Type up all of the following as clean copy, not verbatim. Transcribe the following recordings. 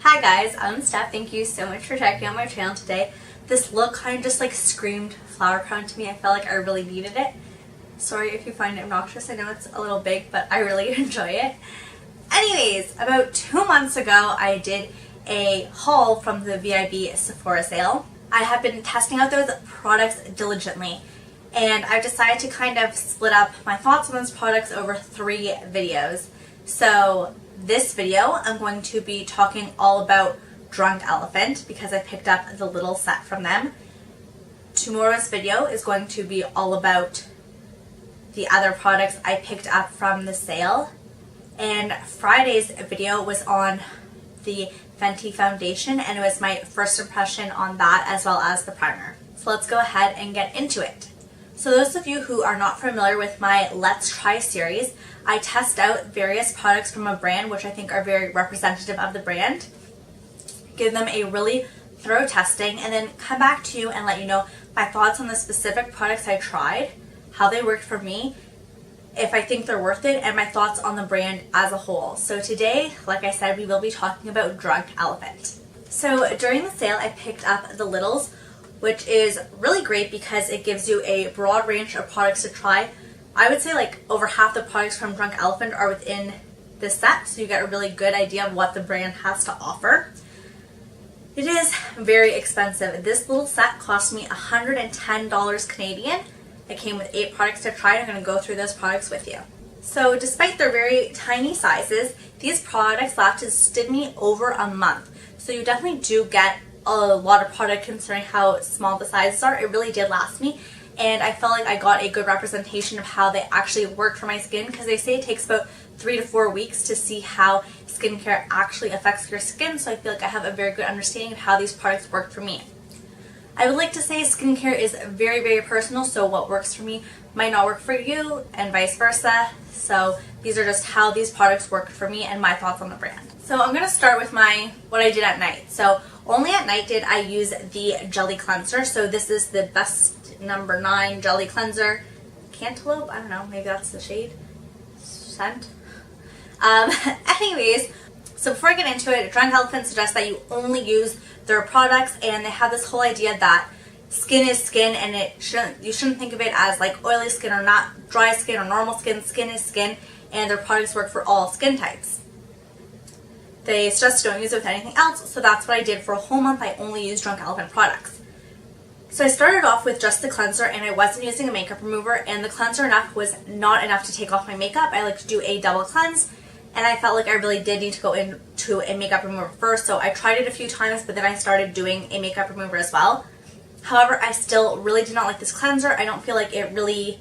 Hi guys, I'm Steph. Thank you so much for checking out my channel today. This look kind of just like screamed flower crown to me. I felt like I really needed it. Sorry if you find it obnoxious. I know it's a little big, but I really enjoy it. Anyways, about 2 months ago, I did a haul from the VIB Sephora sale. I have been testing out those products diligently, and I've decided to kind of split up my thoughts on those products over 3 videos. So this video, I'm going to be talking all about Drunk Elephant because I picked up the little set from them. Tomorrow's video is going to be all about the other products I picked up from the sale. And Friday's video was on the Fenty foundation, and it was my first impression on that as well as the primer. So let's go ahead and get into it. So those of you who are not familiar with my Let's Try series, I test out various products from a brand which I think are very representative of the brand, give them a really thorough testing, and then come back to you and let you know my thoughts on the specific products I tried, how they worked for me, if I think they're worth it, and my thoughts on the brand as a whole. So today, like I said, we will be talking about Drunk Elephant. So during the sale, I picked up the Littles, which is really great because it gives you a broad range of products to try. I would say like over half the products from Drunk Elephant are within this set, so you get a really good idea of what the brand has to offer. It is very expensive. This little set cost me $110 Canadian. It came with 8 products to try, and I'm going to go through those products with you. So despite their very tiny sizes, these products lasted me over a month. So you definitely do get a lot of product considering how small the sizes are. It really did last me, and I felt like I got a good representation of how they actually work for my skin, because they say it takes about 3 to 4 weeks to see how skincare actually affects your skin, so I feel like I have a very good understanding of how these products work for me. I would like to say skincare is very, very personal, so what works for me might not work for you, and vice versa. So these are just how these products work for me and my thoughts on the brand. So I'm going to start with what I did at night. So only at night did I use the jelly cleanser. So this is the Best number 9 jelly cleanser. Cantaloupe? I don't know, maybe that's the shade. Scent? Anyways, so before I get into it, Drunk Elephant suggests that you only use their products, and they have this whole idea that skin is skin, and you shouldn't think of it as like oily skin or not dry skin or normal skin. Skin is skin, and their products work for all skin types. They suggest don't use it with anything else, so that's what I did for a whole month. I only used Drunk Elephant products. So I started off with just the cleanser, and I wasn't using a makeup remover, and the cleanser was not enough to take off my makeup. I like to do a double cleanse, and I felt like I really did need to go into a makeup remover first, so I tried it a few times, but then I started doing a makeup remover as well. However, I still really did not like this cleanser. I don't feel like it really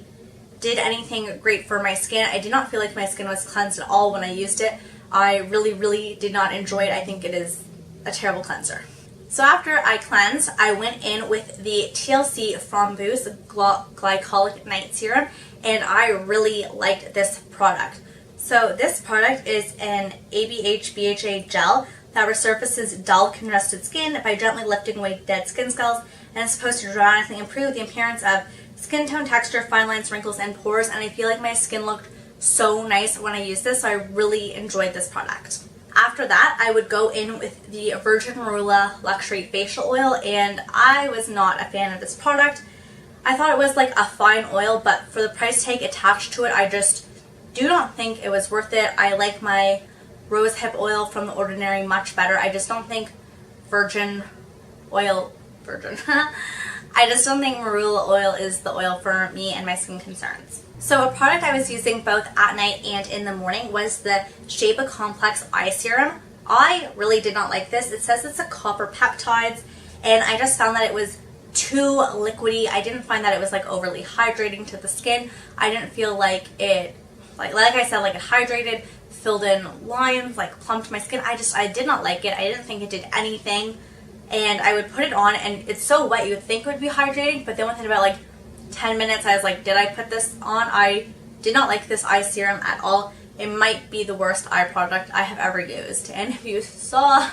did anything great for my skin. I did not feel like my skin was cleansed at all when I used it. I really, really did not enjoy it. I think it is a terrible cleanser. So after I cleansed, I went in with the T.L.C. Framboos Glycolic Night Serum, and I really liked this product. So this product is an ABH-BHA gel that resurfaces dull, congested skin by gently lifting away dead skin cells, and it's supposed to dramatically improve the appearance of skin tone, texture, fine lines, wrinkles, and pores, and I feel like my skin looked so nice when I used this, so I really enjoyed this product. After that, I would go in with the Virgin Marula Luxury Facial Oil, and I was not a fan of this product. I thought it was like a fine oil, but for the price tag attached to it, I just do not think it was worth it. I like my rose hip oil from The Ordinary much better. I just don't think I just don't think Marula oil is the oil for me and my skin concerns. So a product I was using both at night and in the morning was the Shaba Complex Eye Serum. I really did not like this. It says it's a copper peptides, and I just found that it was too liquidy. I didn't find that it was like overly hydrating to the skin. I didn't feel like it, like I said, like it hydrated, filled in lines, like plumped my skin. I did not like it. I didn't think it did anything, and I would put it on, and it's so wet you would think it would be hydrating, but then within about like 10 minutes I was like, did I put this on? I did not like this eye serum at all. It might be the worst eye product I have ever used. And if you saw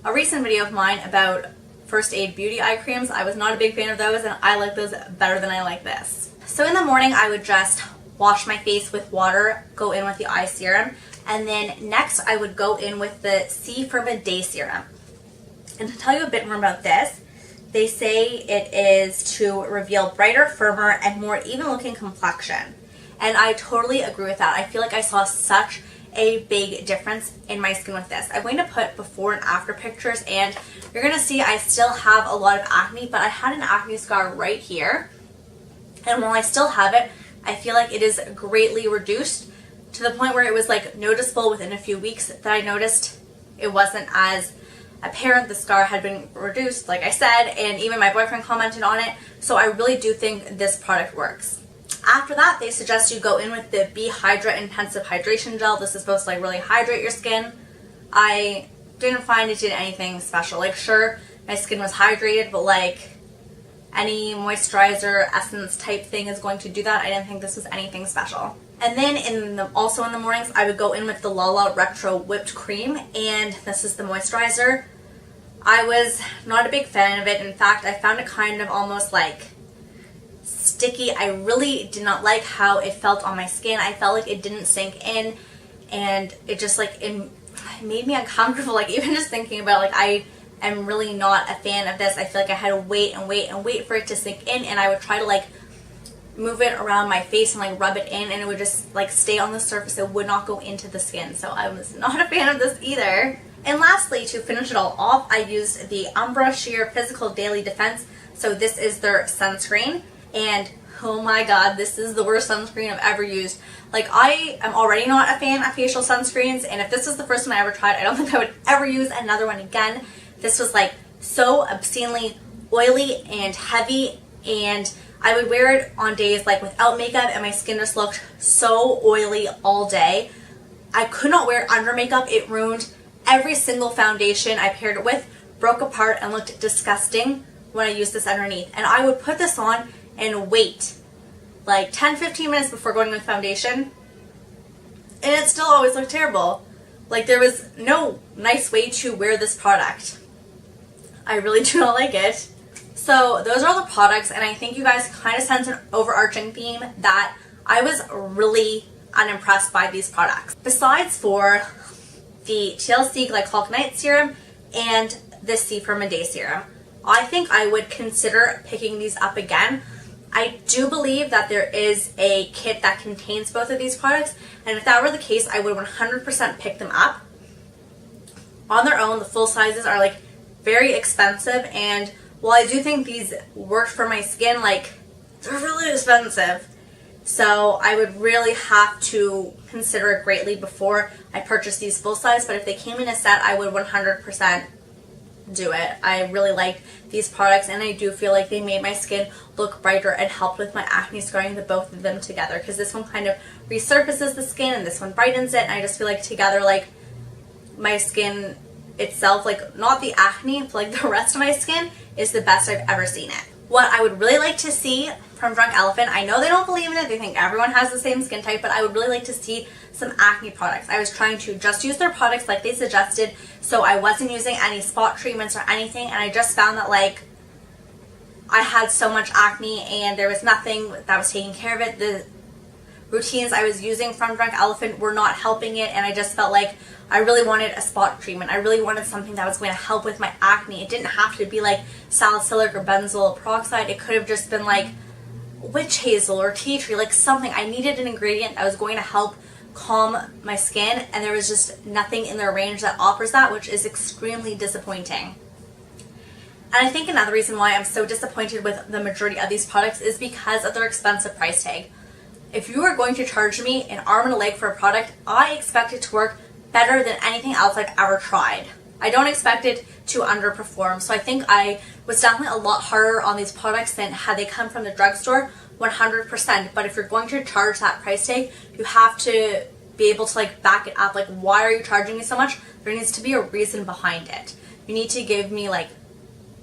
a recent video of mine about First Aid Beauty eye creams, I was not a big fan of those, and I like those better than I like this. So in the morning I would just wash my face with water, go in with the eye serum, And then next I would go in with the C-Firma Day Serum. And to tell you a bit more about this, they say it is to reveal brighter, firmer, and more even looking complexion. And I totally agree with that. I feel like I saw such a big difference in my skin with this. I'm going to put before and after pictures, and you're going to see I still have a lot of acne, but I had an acne scar right here. And while I still have it, I feel like it is greatly reduced to the point where it was like noticeable within a few weeks that I noticed it wasn't as apparent. The scar had been reduced, like I said, and even my boyfriend commented on it. So I really do think this product works. After that, they suggest you go in with the B-Hydra Intensive Hydration Gel. This is supposed to like really hydrate your skin. I didn't find it did anything special. Like, sure, my skin was hydrated, but like any moisturizer essence type thing is going to do that. I didn't think this was anything special. And then also in the mornings, I would go in with the Lala Retro Whipped Cream, and this is the moisturizer. I was not a big fan of it. In fact, I found it kind of almost like sticky. I really did not like how it felt on my skin. I felt like it didn't sink in, and it just like it made me uncomfortable. Like, even just thinking about it, like, I am really not a fan of this. I feel like I had to wait and wait and wait for it to sink in, and I would try to like move it around my face and like rub it in, and it would just like stay on the surface. It would not go into the skin. So I was not a fan of this either. And lastly, to finish it all off, I used the Umbra Sheer Physical Daily Defense. So this is their sunscreen, and oh my god, this is the worst sunscreen I've ever used. Like, I am already not a fan of facial sunscreens, and if this was the first one I ever tried, I don't think I would ever use another one again. This was like so obscenely oily and heavy, and I would wear it on days like without makeup, and my skin just looked so oily all day. I could not wear it under makeup. It ruined every single foundation I paired it with, broke apart, and looked disgusting when I used this underneath. And I would put this on and wait like 10-15 minutes before going with foundation, and it still always looked terrible. Like, there was no nice way to wear this product. I really do not like it. So those are all the products, and I think you guys kind of sense an overarching theme that I was really unimpressed by these products. Besides for the T.L.C Glycolic Night Serum and the C-Firma Day Serum, I think I would consider picking these up again. I do believe that there is a kit that contains both of these products, and if that were the case, I would 100% pick them up. On their own, the full sizes are like very expensive, and while I do think these work for my skin, like, they're really expensive. So I would really have to consider it greatly before I purchase these full size, but if they came in a set, I would 100% do it. I really liked these products, and I do feel like they made my skin look brighter and helped with my acne scarring, the both of them together, because this one kind of resurfaces the skin and this one brightens it, and I just feel like together, like, my skin itself, like, not the acne, but like the rest of my skin is the best I've ever seen it. What I would really like to see from Drunk Elephant, I know they don't believe in it, they think everyone has the same skin type, but I would really like to see some acne products. I was trying to just use their products like they suggested, so I wasn't using any spot treatments or anything, and I just found that, like, I had so much acne and there was nothing that was taking care of it. The routines I was using from Drunk Elephant were not helping it, and I just felt like I really wanted a spot treatment. I really wanted something that was going to help with my acne. It didn't have to be like salicylic or benzoyl peroxide. It could have just been like witch hazel or tea tree, like something. I needed an ingredient that was going to help calm my skin, and there was just nothing in their range that offers that, which is extremely disappointing. And I think another reason why I'm so disappointed with the majority of these products is because of their expensive price tag. If you are going to charge me an arm and a leg for a product, I expect it to work better than anything else I've ever tried. I don't expect it to underperform, so I think I was definitely a lot harder on these products than had they come from the drugstore, 100%. But if you're going to charge that price tag, you have to be able to like back it up. Like, why are you charging me so much? There needs to be a reason behind it. You need to give me like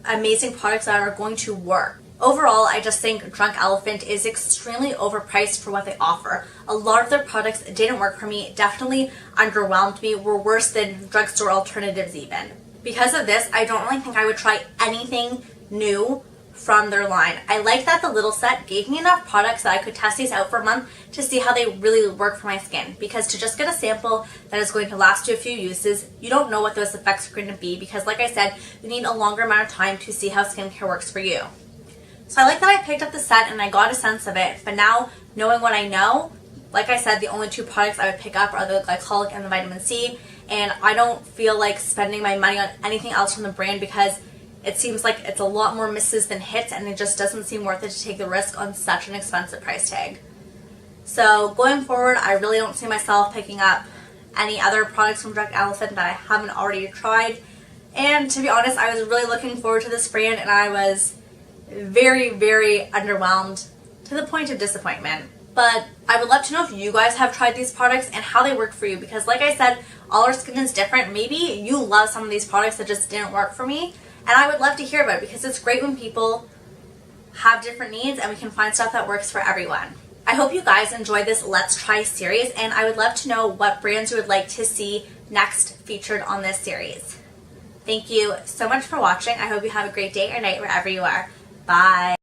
amazing products that are going to work. Overall, I just think Drunk Elephant is extremely overpriced for what they offer. A lot of their products didn't work for me, definitely underwhelmed me, were worse than drugstore alternatives even. Because of this, I don't really think I would try anything new from their line. I like that the little set gave me enough products that I could test these out for a month to see how they really work for my skin, because to just get a sample that is going to last you a few uses, you don't know what those effects are going to be, because like I said, you need a longer amount of time to see how skincare works for you. So I like that I picked up the set and I got a sense of it, but now knowing what I know, like I said, the only two products I would pick up are the Glycolic and the vitamin C, and I don't feel like spending my money on anything else from the brand because it seems like it's a lot more misses than hits, and it just doesn't seem worth it to take the risk on such an expensive price tag. So going forward, I really don't see myself picking up any other products from Direct Elephant that I haven't already tried. And to be honest, I was really looking forward to this brand, and I was very, very underwhelmed to the point of disappointment. But I would love to know if you guys have tried these products and how they work for you, because like I said, all our skin is different. Maybe you love some of these products that just didn't work for me, and I would love to hear about it, because it's great when people have different needs and we can find stuff that works for everyone. I hope you guys enjoyed this Let's Try series, and I would love to know what brands you would like to see next featured on this series. Thank you so much for watching. I hope you have a great day or night wherever you are. Bye.